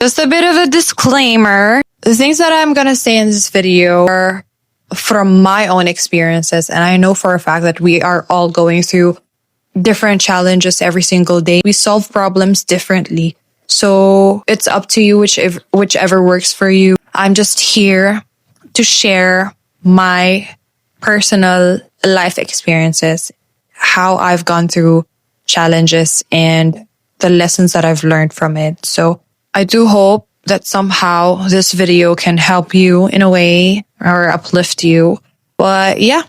Just a bit of a disclaimer. The things that I'm gonna say in this video are from my own experiences, and I know for a fact that we are all going through different challenges every single day. We solve problems differently. So it's up to you whichever works for you. I'm just here to share my personal life experiences, how I've gone through challenges and the lessons that I've learned from it. So I do hope that somehow this video can help you in a way or uplift you. But yeah,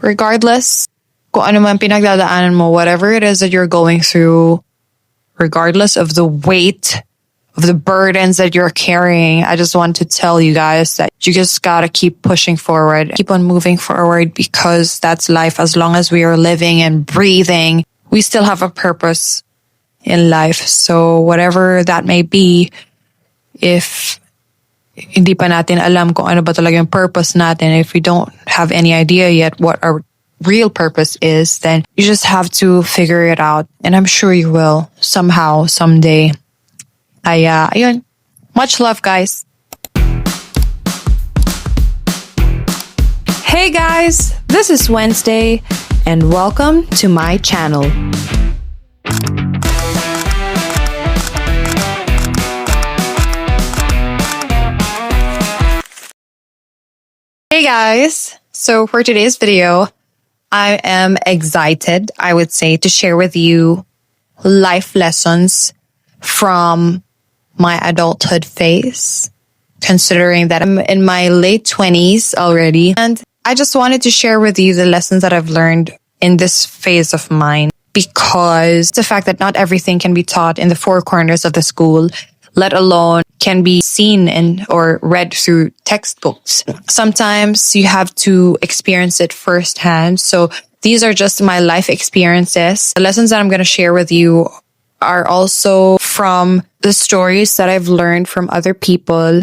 regardless, kung ano man pinagdadaanan mo, whatever it is that you're going through, regardless of the weight of the burdens that you're carrying, I just want to tell you guys that you just gotta keep pushing forward, keep on moving forward, because that's life. As long as we are living and breathing, we still have a purpose in life. So whatever that may be, if hindi pa natin alam kung ano ba talaga yung purpose natin, if we don't have any idea yet what our real purpose is, then you just have to figure it out. And I'm sure you will somehow, someday. Ayun. Much love, guys. Hey guys, this is Wednesday and welcome to my channel. Hey guys, so for today's video, I am excited, I would say, to share with you life lessons from my adulthood phase, considering that I'm in my late 20s already. And I just wanted to share with you the lessons that I've learned in this phase of mine, because the fact that not everything can be taught in the four corners of the school, let alone can be seen in or read through textbooks. Sometimes you have to experience it firsthand. So these are just my life experiences. The lessons that I'm going to share with you are also from the stories that I've learned from other people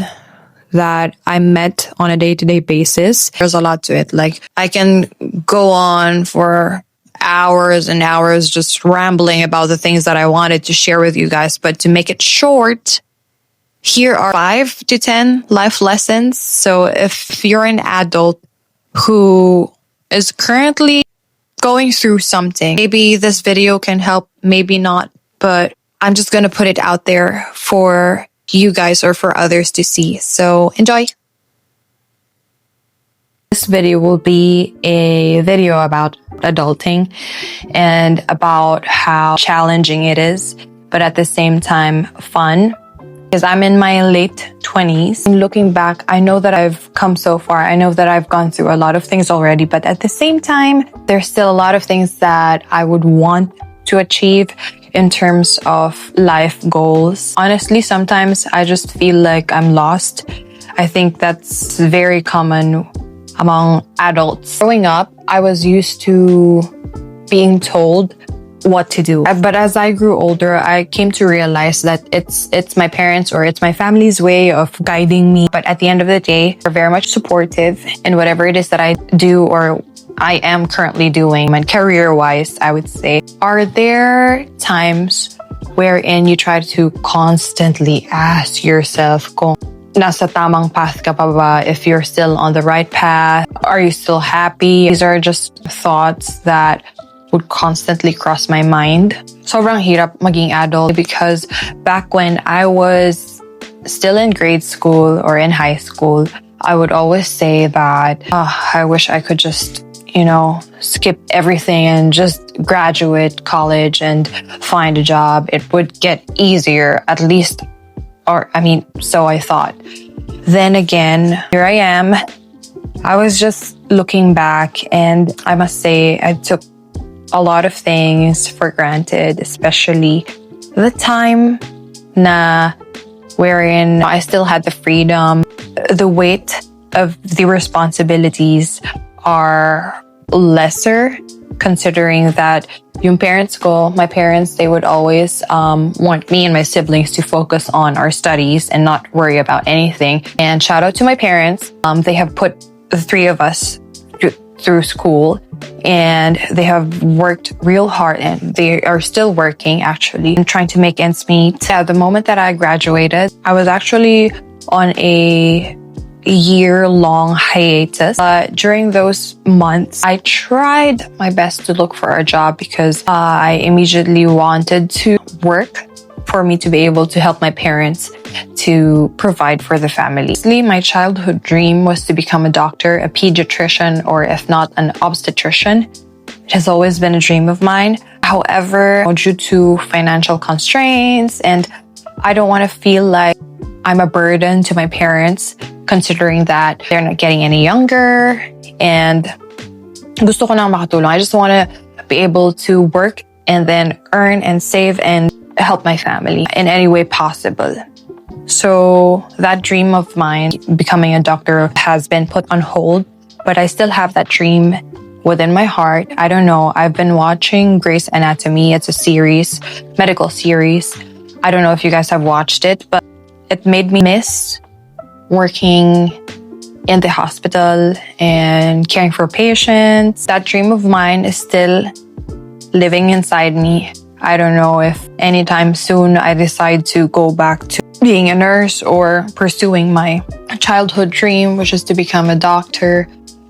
that I met on a day-to-day basis. There's a lot to it. Like, I can go on for hours and hours just rambling about the things that I wanted to share with you guys. But to make it short, here are 5 to 10 life lessons. So if you're an adult who is currently going through something, maybe this video can help, maybe not, but I'm just going to put it out there for you guys or for others to see. So enjoy. This video will be a video about adulting and about how challenging it is, but at the same time, fun. Because I'm in my late 20s. Looking back, I know that I've come so far. I know that I've gone through a lot of things already, but at the same time, there's still a lot of things that I would want to achieve in terms of life goals. Honestly, sometimes I just feel like I'm lost. I think that's very common among adults. Growing up, I was used to being told what to do. But as I grew older, I came to realize that it's my parents or it's my family's way of guiding me. But at the end of the day, they're very much supportive in whatever it is that I do or I am currently doing, and career-wise, I would say. Are there times wherein you try to constantly ask yourself kung nasa tamang path ka pa ba, if you're still on the right path? Are you still happy? These are just thoughts that would constantly cross my mind. Sobrang hirap maging adult because back when I was still in grade school or in high school, I would always say that, I wish I could just, skip everything and just graduate college and find a job. It would get easier, at least, so I thought. Then again, here I am. I was just looking back and I must say I took a lot of things for granted, especially the time wherein I still had the freedom. The weight of the responsibilities are lesser, considering that yung parents ko, my parents, they would always want me and my siblings to focus on our studies and not worry about anything. And shout out to my parents. They have put the three of us through school, and they have worked real hard, and they are still working actually and trying to make ends meet. At the moment that I graduated, I was actually on a year-long hiatus. But during those months, I tried my best to look for a job because I immediately wanted to work for me to be able to help my parents to provide for the family. My childhood dream was to become a doctor, a pediatrician, or if not, an obstetrician. It has always been a dream of mine. However, due to financial constraints, and I don't want to feel like I'm a burden to my parents, considering that they're not getting any younger, and gusto ko nang makatulong. I just want to be able to work and then earn and save and help my family in any way possible. So that dream of mine, becoming a doctor, has been put on hold, but I still have that dream within my heart. I don't know. I've been watching Grey's Anatomy. It's a series, medical series. I don't know if you guys have watched it, but it made me miss working in the hospital and caring for patients. That dream of mine is still living inside me. I don't know if anytime soon I decide to go back to being a nurse or pursuing my childhood dream, which is to become a doctor.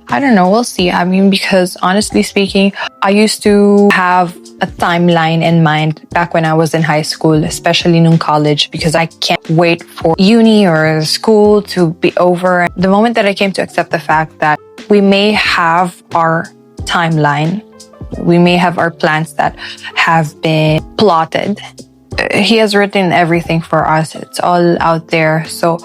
I don't know, we'll see. I mean, because honestly speaking, I used to have a timeline in mind back when I was in high school, especially in college, because I can't wait for uni or school to be over. The moment that I came to accept the fact that we may have our timeline, we may have our plans that have been plotted. He has written everything for us. It's all out there. So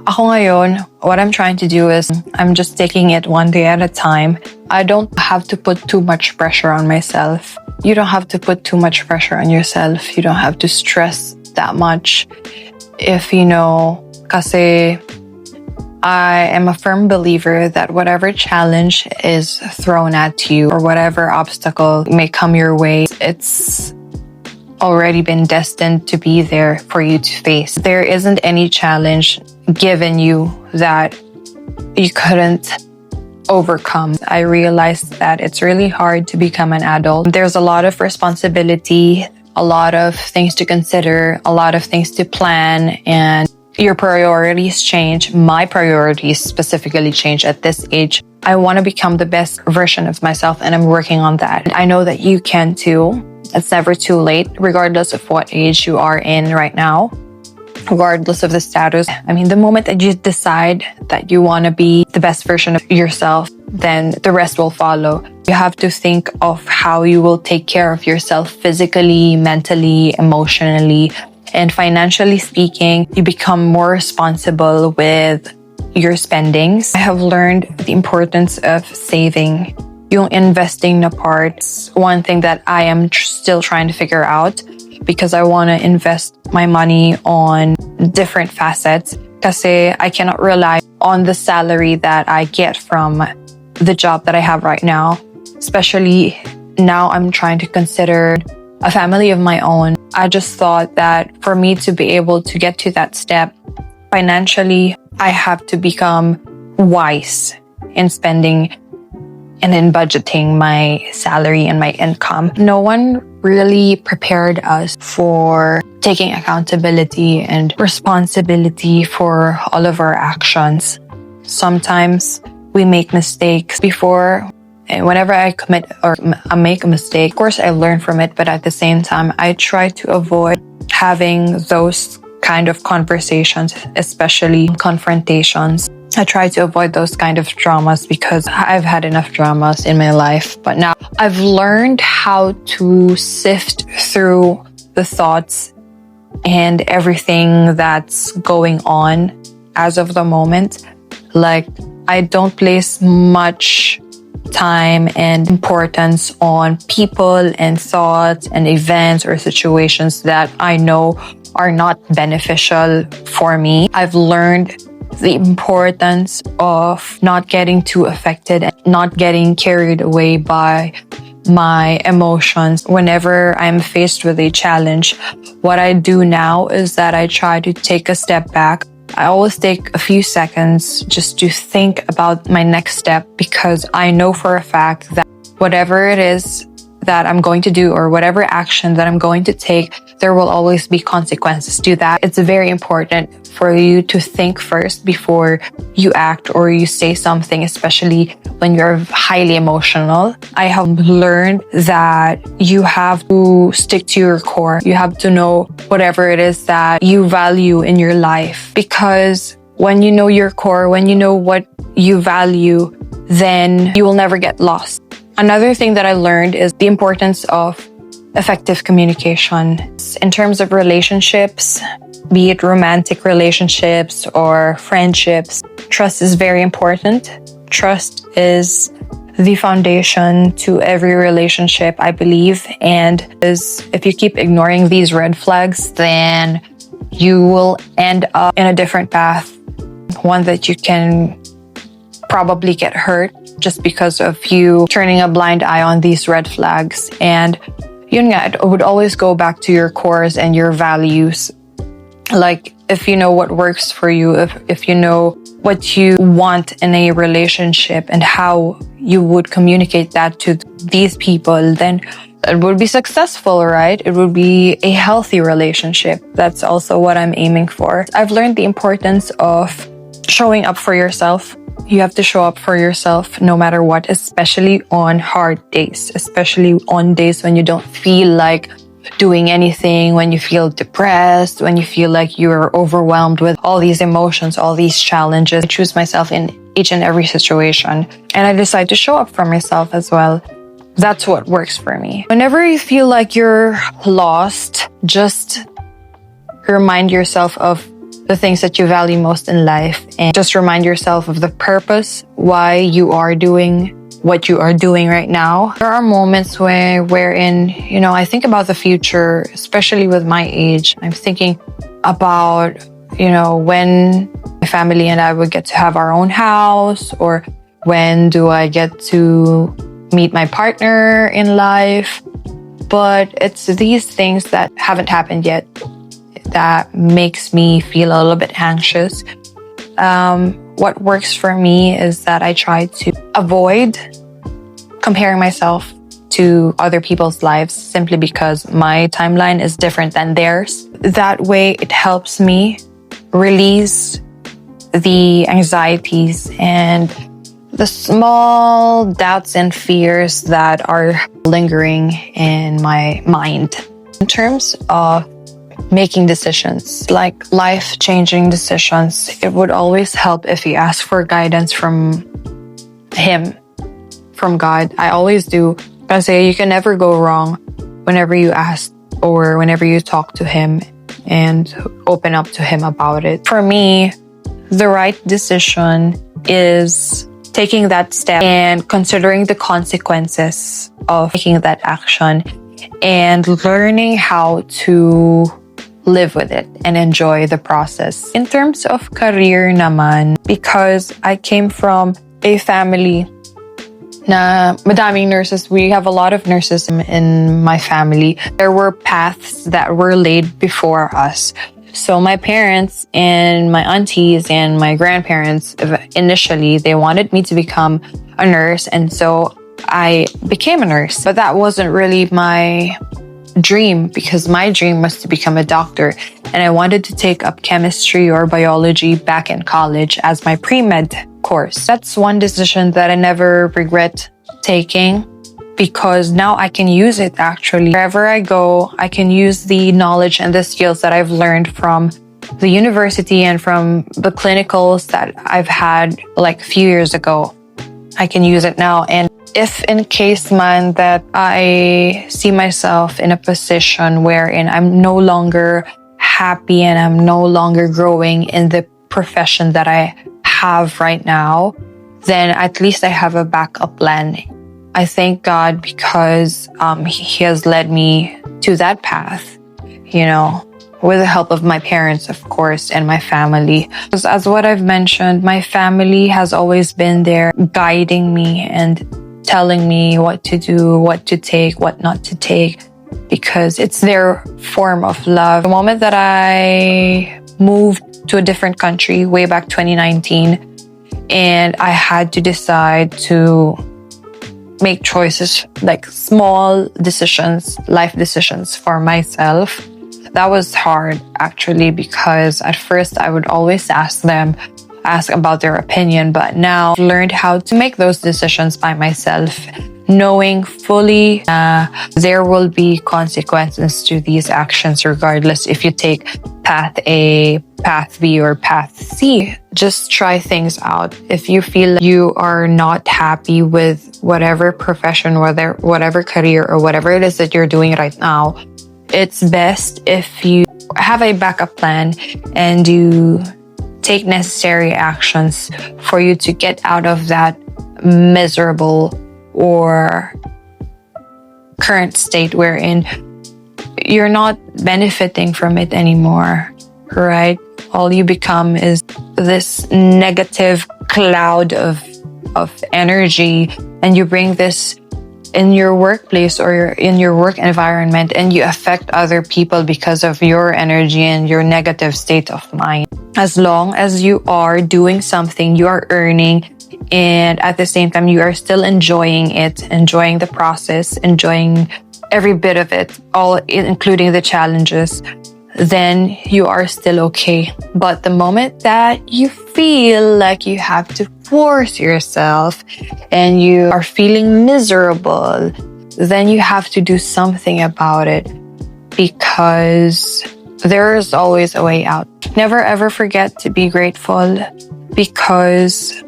ako ngayon, what I'm trying to do is I'm just taking it one day at a time. I don't have to put too much pressure on myself. You don't have to put too much pressure on yourself. You don't have to stress that much. If you know, kasi I am a firm believer that whatever challenge is thrown at you or whatever obstacle may come your way, it's already been destined to be there for you to face. There isn't any challenge given you that you couldn't overcome. I realized that it's really hard to become an adult. There's a lot of responsibility, a lot of things to consider, a lot of things to plan, and your priorities change. My priorities specifically change at this age. I want to become the best version of myself, and I'm working on that. I know that you can too. It's never too late, regardless of what age you are in right now, regardless of the status. I mean, the moment that you decide that you want to be the best version of yourself, then the rest will follow. You have to think of how you will take care of yourself physically, mentally, emotionally, and financially speaking. You become more responsible with your spendings. I have learned the importance of saving. Yung investing na parts, one thing that I am still trying to figure out, because I want to invest my money on different facets. Kasi I cannot rely on the salary that I get from the job that I have right now. Especially now I'm trying to consider a family of my own. I just thought that for me to be able to get to that step financially, I have to become wise in spending and in budgeting my salary and my income. No one really prepared us for taking accountability and responsibility for all of our actions. Sometimes we make mistakes before. And whenever I commit or I make a mistake, of course I learn from it, but at the same time, I try to avoid having those kind of conversations, especially confrontations. I try to avoid those kind of dramas because I've had enough dramas in my life. But now I've learned how to sift through the thoughts and everything that's going on as of the moment. Like, I don't place much time and importance on people and thoughts and events or situations that I know are not beneficial for me. I've learned the importance of not getting too affected and not getting carried away by my emotions. Whenever I'm faced with a challenge, what I do now is that I try to take a step back, I always take a few seconds just to think about my next step, because I know for a fact that whatever it is that I'm going to do or whatever action that I'm going to take, there will always be consequences to that. It's very important for you to think first before you act or you say something, especially when you're highly emotional. I have learned that you have to stick to your core. You have to know whatever it is that you value in your life, because when you know your core, when you know what you value, then you will never get lost. Another thing that I learned is the importance of effective communication. In terms of relationships, be it romantic relationships or friendships, trust is very important. Trust is the foundation to every relationship, I believe. And if you keep ignoring these red flags, then you will end up in a different path, one that you can probably get hurt just because of you turning a blind eye on these red flags. And it would always go back to your cores and your values. Like, if you know what works for you, if you know what you want in a relationship and how you would communicate that to these people, then it would be successful, right? It would be a healthy relationship. That's also what I'm aiming for. I've learned the importance of showing up for yourself. You have to show up for yourself no matter what, especially on hard days, especially on days when you don't feel like doing anything, when you feel depressed, when you feel like you're overwhelmed with all these emotions, all these challenges. I choose myself in each and every situation, and I decide to show up for myself as well. That's what works for me. Whenever you feel like you're lost, just remind yourself of the things that you value most in life, and just remind yourself of the purpose why you are doing what you are doing right now. There are moments wherein, I think about the future, especially with my age. I'm thinking about, when my family and I would get to have our own house, or when do I get to meet my partner in life. But it's these things that haven't happened yet that makes me feel a little bit anxious. What works for me is that I try to avoid comparing myself to other people's lives simply because my timeline is different than theirs. That way, it helps me release the anxieties and the small doubts and fears that are lingering in my mind. In terms of making decisions, like life-changing decisions, it would always help if you ask for guidance from Him, from God. I always do. I say you can never go wrong whenever you ask or whenever you talk to Him and open up to Him about it. For me, the right decision is taking that step and considering the consequences of taking that action and learning how to live with it and enjoy the process. In terms of career naman, because I came from a family na madaming nurses, we have a lot of nurses in my family. There were paths that were laid before us. So my parents and my aunties and my grandparents, initially, they wanted me to become a nurse. And so I became a nurse. But that wasn't really my dream, because my dream was to become a doctor. And I wanted to take up chemistry or biology back in college as my pre-med course. That's one decision that I never regret taking, because now I can use it actually. Wherever I go, I can use the knowledge and the skills that I've learned from the university and from the clinicals that I've had like a few years ago. I can use it now. And if in case man that I see myself in a position wherein I'm no longer happy and I'm no longer growing in the profession that I have right now, then at least I have a backup plan. I thank God because He has led me to that path, with the help of my parents, of course, and my family. As what I've mentioned, my family has always been there guiding me and telling me what to do, what to take, what not to take, because it's their form of love. The moment that I moved to a different country way back 2019. And I had to decide to make choices, like small decisions, life decisions for myself. That was hard actually, because at first I would always ask about their opinion, but now I've learned how to make those decisions by myself, knowing fully there will be consequences to these actions regardless if you take path A, path B, or path C. Just try things out. If you feel like you are not happy with whatever profession, whatever career, or whatever it is that you're doing right now, it's best if you have a backup plan and you take necessary actions for you to get out of that miserable or current state wherein you're not benefiting from it anymore, right? All you become is this negative cloud of energy, and you bring this in your workplace or in your work environment, and you affect other people because of your energy and your negative state of mind. As long as you are doing something, you are earning, and at the same time you are still enjoying it, enjoying the process, enjoying every bit of it, all including the challenges, then you are still okay. But the moment that you feel like you have to force yourself and you are feeling miserable, then you have to do something about it, because there is always a way out. Never ever forget to be grateful, because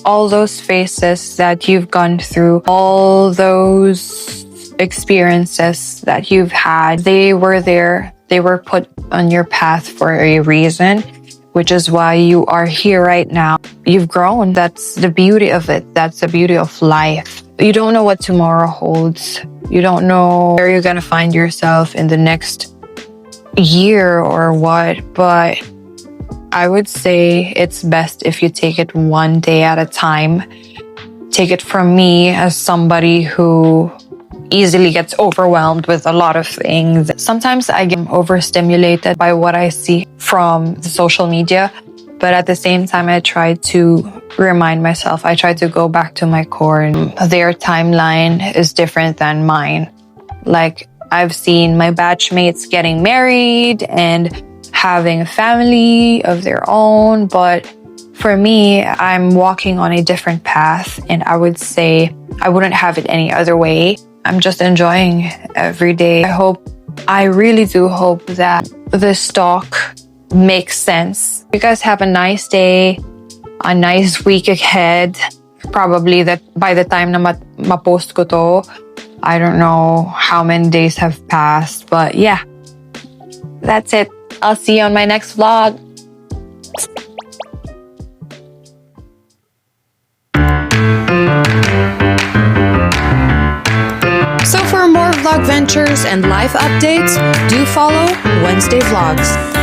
all those phases that you've gone through, all those experiences that you've had, they were there. They were put on your path for a reason, which is why you are here right now. You've grown. That's the beauty of it. That's the beauty of life. You don't know what tomorrow holds. You don't know where you're going to find yourself in the next year or what, but I would say it's best if you take it one day at a time. Take it from me as somebody who easily gets overwhelmed with a lot of things. Sometimes I get overstimulated by what I see from the social media, but at the same time, I try to remind myself, I try to go back to my core, and their timeline is different than mine. Like, I've seen my batchmates getting married and having a family of their own, but for me, I'm walking on a different path, and I would say I wouldn't have it any other way. I'm just enjoying every day. I really do hope that this talk makes sense. You guys have a nice day, a nice week ahead. Probably that by the time na ma-post ko to, I don't know how many days have passed, but yeah, that's it. I'll see you on my next vlog. So for more vlog ventures and life updates, do follow Wednesday Vlogs.